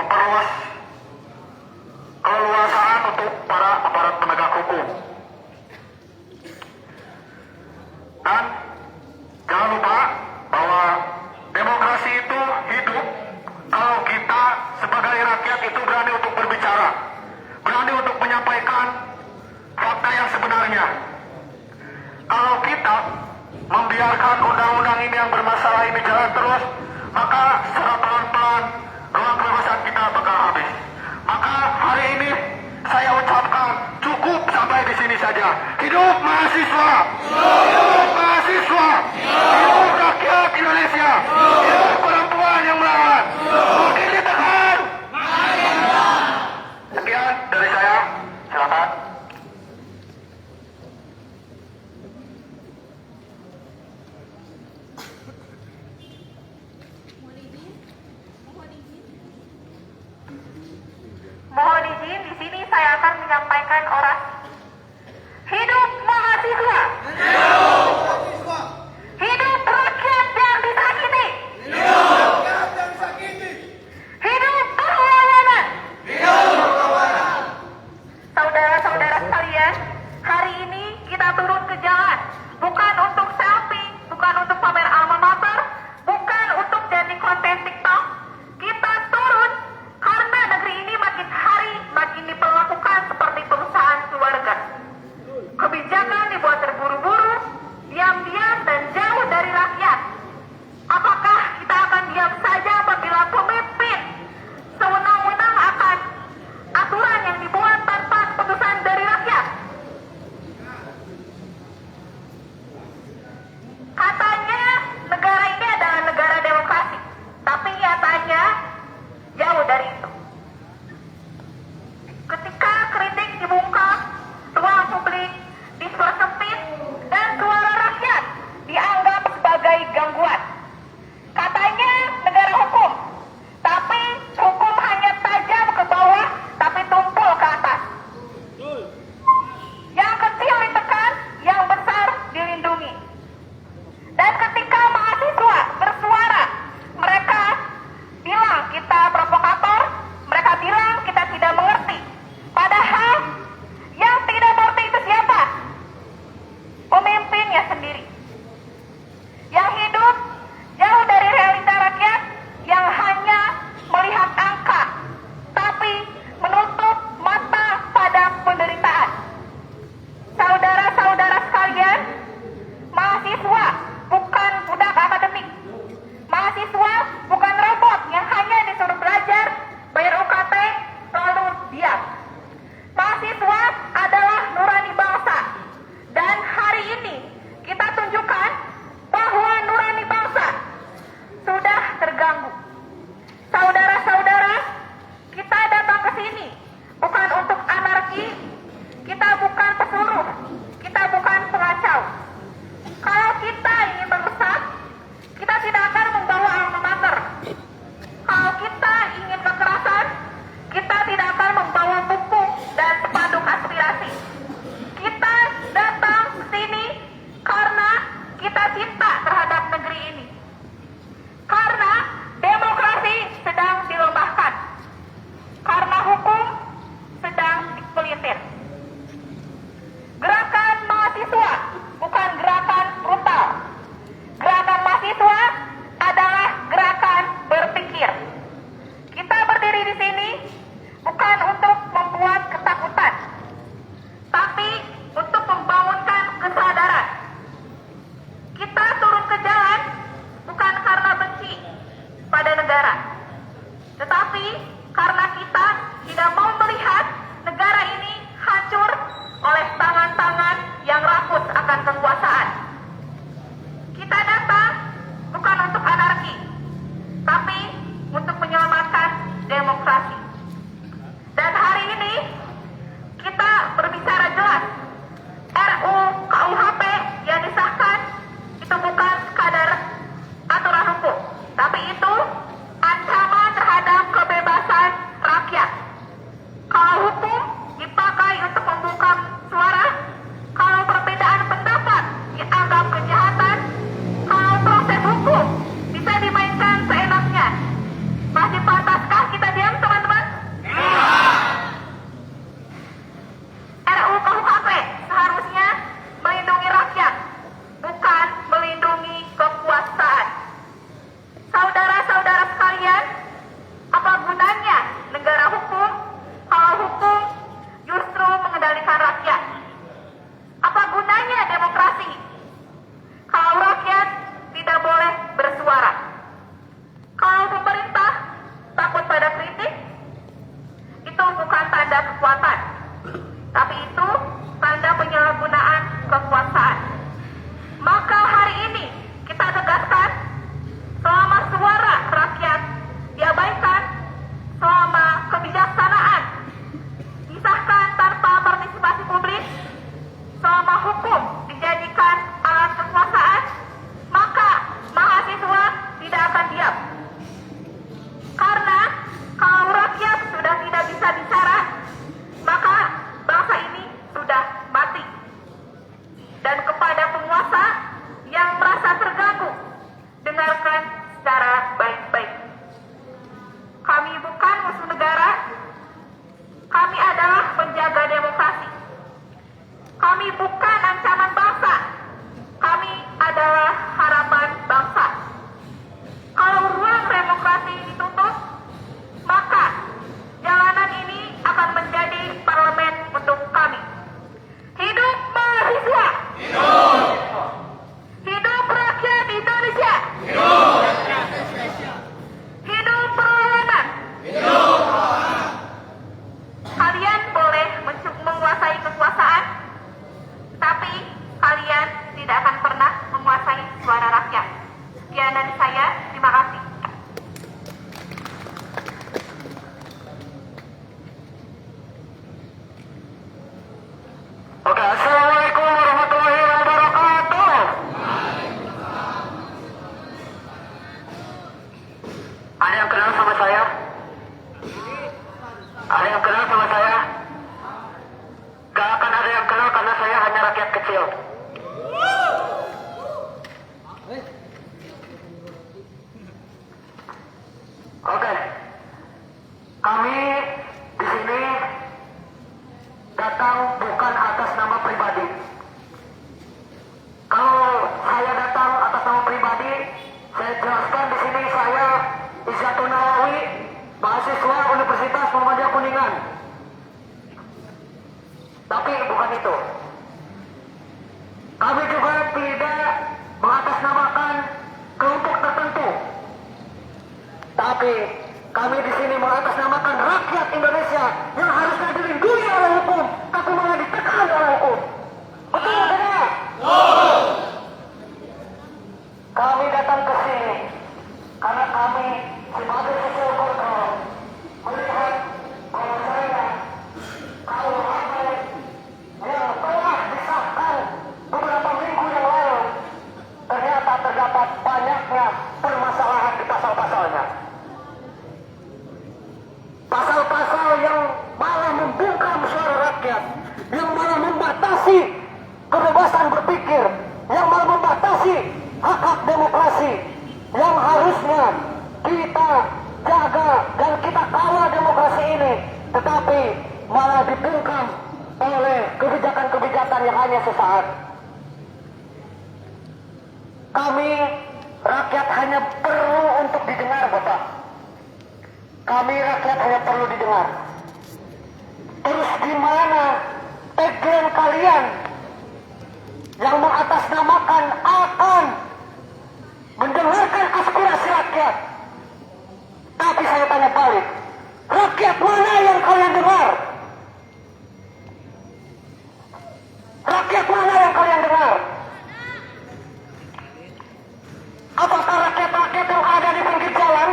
memperluas keleluasaan untuk para aparat penegak hukum. Dan jangan lupa bahwa demokrasi itu hidup kalau kita sebagai rakyat itu berani untuk berbicara, berani untuk menyampaikan fakta yang sebenarnya. Kalau kita membiarkan undang-undang ini yang bermasalah ini jalan terus, maka secara pelan-pelan ruang kebebasan kita bakal habis. Maka hari ini saya ucapkan cukup sampai di sini saja. Hidup mahasiswa! Hidup mahasiswa! Hidup rakyat Indonesia! Hidup perempuan yang melawan! Makin ditekan! Sekian dari saya. Silakan. Mohon izin, di sini saya akan menyampaikan orasi. Hidup mahasiswa! Hidup rakyat yang disakiti! Hidup perlawanan! Saudara-saudara sekalian, hari ini kita turun ke jalan, bukan untuk selfie, bukan untuk pamer alma mater, bukan untuk jadi konten TikTok. Kita turun karena negeri ini makin hari makin diperlakukan seperti perusahaan keluarga. Kebijakan dibuat terburu-buru, diam-diam dan jauh dari rakyat. Apakah kita akan diam saja apabila pemimpin sewenang-wenang akan aturan yang dibuat tanpa keputusan dari rakyat? Katanya negara ini adalah negara demokrasi, tapi nyatanya jauh dari itu. Ketika kritik dibungkam, ruang publik dipersempit dan suara rakyat dianggap sebagai gangguan. Katanya negara hukum, tapi hukum hanya tajam ke bawah, tapi tumpul ke atas. Yang kecil ditekan, yang besar dilindungi. Dan ketika mahasiswa bersuara, mereka bilang kita provokator, mereka bilang kita tidak mengerti. Padahal yang tidak mengerti itu siapa? Pemimpinnya sendiri. Yang hidup jauh dari realita rakyat, yang hanya melihat angka, tapi menutup mata pada penderitaan. Saudara-saudara sekalian, mahasiswa bukan budak akademik. Mahasiswa bukan robot yang hanya disuruh belajar, bayar UKT, lalu diam. Mahasiswa adalah nurani bangsa. Dan hari ini kita tunjukkan bahwa nurani bangsa sudah terganggu. Saudara-saudara, kita datang ke sini bukan untuk anarki, kita bukan pesuruh, kita bukan pengacau. Kalau kita ingin merusak, kita tidak akan membawa alma mater. Kalau kita ingin kekerasan, kita tidak akan membawa buku dan spanduk aspirasi. Kita datang ke sini karena kita cinta terhadap negeri ini. Karena demokrasi sedang dilemahkan. Karena hukum sedang dipelintir. Gerakan mahasiswa bukan gerakan brutal. Gerakan mahasiswa adalah gerakan berpikir. Kita berdiri di sini bukan untuk membuat ketakutan, tapi untuk membangunkan kesadaran. Kita turun ke jalan bukan karena benci pada negara, tetapi karena kita tidak mau melihat negara ini hancur oleh tangan-tangan yang rakus akan kekuasaan. Kita datang bukan untuk anarki, tapi untuk menyelamatkan demokrasi. Dan hari ini kita berbicara jelas, RUU KUHP yang disahkan itu bukan sekadar aturan hukum, tapi itu ancaman terhadap kebebasan rakyat. Kalau hukum dipakai untuk membungkam suara, kalau perbedaan pendapat dianggap kejahatan, kalau proses hukum bisa dimainkan seenaknya, masih pantaskah kita diam, teman-teman? tanda kekuatan, tapi itu tanda penyalahgunaan kekuasaan. Maka hari ini kita tegaskan, selama suara rakyat diabaikan, selama kebijaksanaan disahkan tanpa partisipasi publik, selama hukum dijadikan alat kekuasaan, maka mahasiswa tidak akan diam. Karena kalau rakyat sudah tidak bisa bicara, maka bangsa ini sudah mati. Dan kepada penguasa yang merasa terganggu, dengarkan secara baik-baik. Kami bukan musuh negara, kami adalah penjaga demokrasi. Kami bukan ancaman bangsa, kami adalah harapan bangsa. Kalau ruang demokrasi ditutup, maka jalanan ini akan menjadi parlemen untuk kami. Hidup mahasiswa! Hidup! Hidup rakyat Indonesia! Hidup! Hidup perlawanan! Hidup! Kalian boleh menguasai kekuasaan, tapi kalian tidak akan pernah menguasai suara rakyat. Sekian dari saya, terima kasih. Oke, Assalamualaikum warahmatullahi wabarakatuh. Ada yang kenal sama saya? Ada yang kenal sama saya? Gak akan ada yang kenal karena saya hanya rakyat kecil. Oke, kami di sini datang bukan atas nama pribadi. Kalau saya datang atas nama pribadi, saya jelaskan di sini saya Izzatun Nawawi, mahasiswa Universitas Muhammadiyah Kuningan. Tapi bukan itu. Kami juga tidak mengatasnamakan kelompok tertentu. Tapi kami di sini mengatasnamakan rakyat Indonesia yang harusnya dilindungi oleh hukum, tapi malah ditekan oleh hukum. Betul tidak? Kami datang ke sini karena kami sebagai sosial kontrol melihat bahwasanya KUHP yang telah disahkan beberapa minggu yang lalu ternyata terdapat banyaknya permasalahan di pasal-pasalnya. Pasal-pasal yang malah membungkam suara rakyat, yang malah membatasi kebebasan berpikir, yang malah membatasi hak-hak demokrasi, yang harusnya kita jaga dan kita kawal demokrasi ini, tetapi malah dibungkam oleh kebijakan-kebijakan yang hanya sesaat. Kami rakyat hanya perlu untuk didengar, Bapak. Kami rakyat hanya perlu didengar. Terus gimana tagline kalian yang mengatasnamakan akan mendengarkan aspirasi rakyat? Tapi saya tanya balik, rakyat mana yang kalian dengar? Rakyat mana yang kalian dengar? Apakah rakyat-rakyat yang ada di pinggir jalan?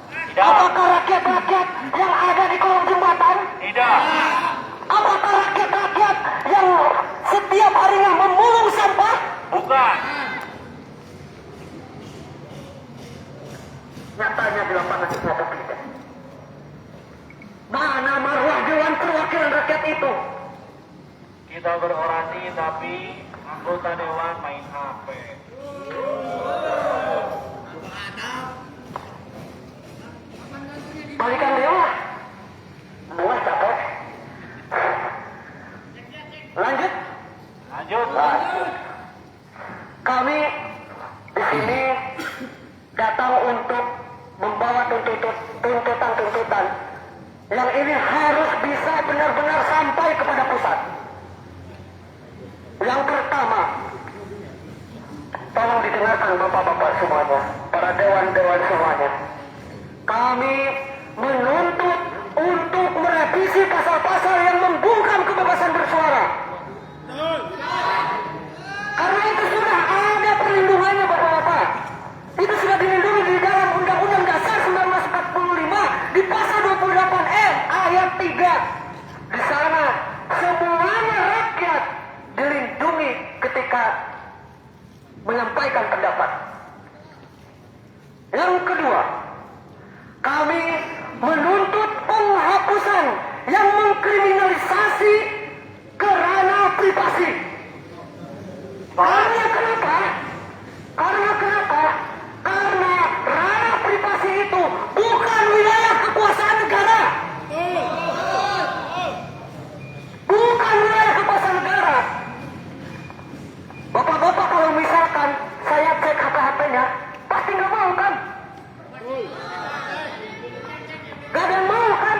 Tidak. Apakah rakyat-rakyat yang ada di kolong jembatan? Tidak. Apakah rakyat-rakyat yang setiap harinya memulung sampah? Bukan. Nyatanya di lapangan itu ada tidak. Mana marwah Dewan Perwakilan Rakyat itu? Kita berorasi tapi anggota dewan main HP. Balikan dewa. Buat capek. Lanjut. Lanjut. Kami di sini datang untuk membawa tuntutan-tuntutan yang ini harus bisa benar-benar sampai kepada pusat. Yang pertama, tolong didengarkan bapak-bapak semuanya, para dewan-dewan semuanya. Kami menuntut untuk merevisi tiga, di sana semuanya rakyat dilindungi ketika menyampaikan pendapat. Yang kedua, kami menuntut penghapusan yang mengkriminalisasi kerana privasi. Karena kenapa? Karena ranah privasi itu bukan wilayah kekuasaan negara. Bukan wilayah kekuasaan negara. Bapak-bapak kalau misalkan saya cek HP-nya, pasti nggak mau kan? Gak ada yang mau kan?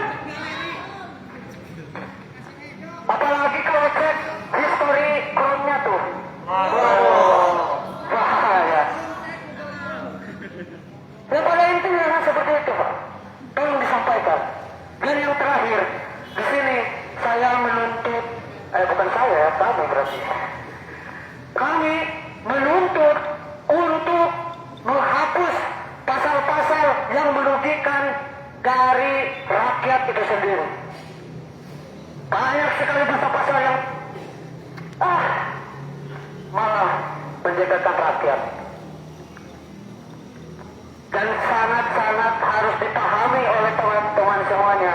Apalagi kalau cek history Chrome-nya tuh. Bahaya. Yang pada intinya kan seperti itu, Pak. Tolong disampaikan. Dan yang terakhir, di sini saya menuntut, bukan saya, kami berarti. Kami menuntut untuk menghapus pasal-pasal yang merugikan dari rakyat itu sendiri. Banyak sekali pasal-pasal yang malah menjadikan rakyat. Dan sangat-sangat harus dipahami oleh teman-teman semuanya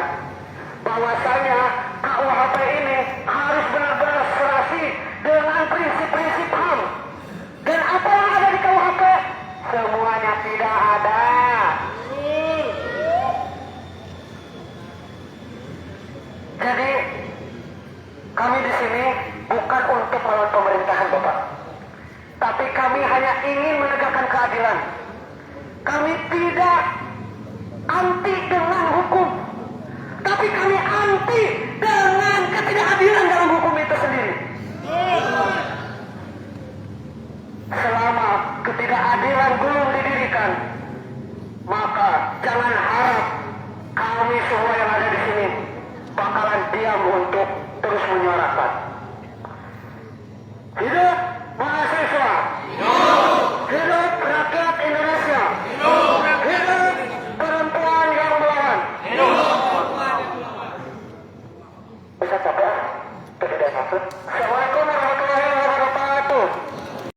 bahwasanya KUHP ini harus benar-benar serasi dengan prinsip-prinsip HAM. Dan apa yang ada di KUHP? Semuanya tidak ada. Jadi kami di sini bukan untuk melawan pemerintahan, Bapak. Tapi kami hanya ingin menegakkan keadilan. Kami tidak anti dengan hukum, tapi kami anti dengan ketidakadilan dalam hukum itu sendiri. Selama ketidakadilan belum didirikan, maka jangan harap kami semua yang ada di sini bakalan diam untuk terus menyuarakan.